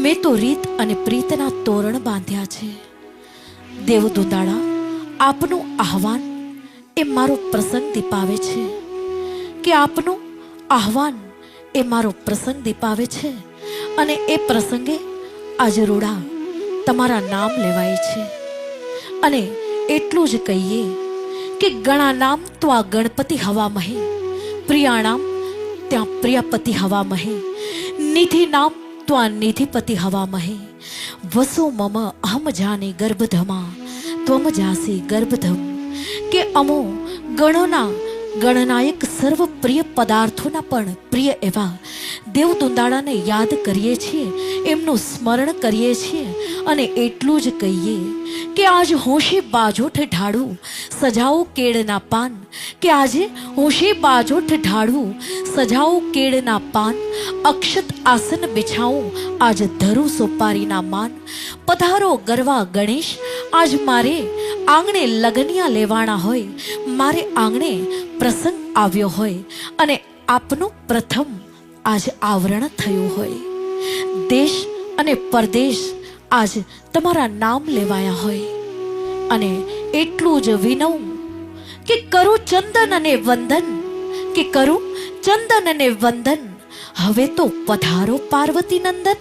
મેં તો રીત અને પ્રીતના તોરણ બાંધ્યા છે. દેવદૂતાળા, આપનું આહવાન એ મારો પ્રસંગ દીપાવે છે, કે આપનું આહવાન એ મારો પ્રસંગ દીપાવે છે. અને એ પ્રસંગે આજ રૂડા તમારા નામ લેવાય છે. અને એટલું જ કહીએ કે ગણા નામ તો આ ગણપતિ હવા મહે, પ્રિયાણામ ત્યાં પ્રિયપતિ હવા મહે, નિધિ નામ તો આ નિધિપતિ હવા મહે. વસો મમ અહમ જાને ગર્ભધમા ત્વમ જાસી ગર્ભધમ. કે અમો ગણોના ગણનાયક સર્વ પ્રિય પદાર્થોના પણ પ્રિય એવા દેવદુંદાળાને યાદ કરીએ છીએ, એમનું સ્મરણ કરીએ છીએ. અને એટલું જ કહીએ કે આજ હોશે બાજોઠ ઢાળું સજાઓ કેળના પાન, કે આજે હોશે બાજોઠ ઢાળું સજાઓ કેળના પાન. અક્ષત આસન બિછાવું આજ ધરું સોપારીના માન. પધારો ગરવા ગણેશ, આજ મારે આંગણે લગનિયા લેવાના હોય, મારે આંગણે પ્રસંગ આવ્યો હોય, અને આપનું પ્રથમ આજ આવરણ થયું હોય. દેશ અને પરદેશ આજ તમારા નામ લેવાયા હોય. અને એટલું જ વિનવું કે કરું ચંદન અને વંદન, કે કરું ચંદન અને વંદન. હવે તો પધારો પાર્વતી નંદન.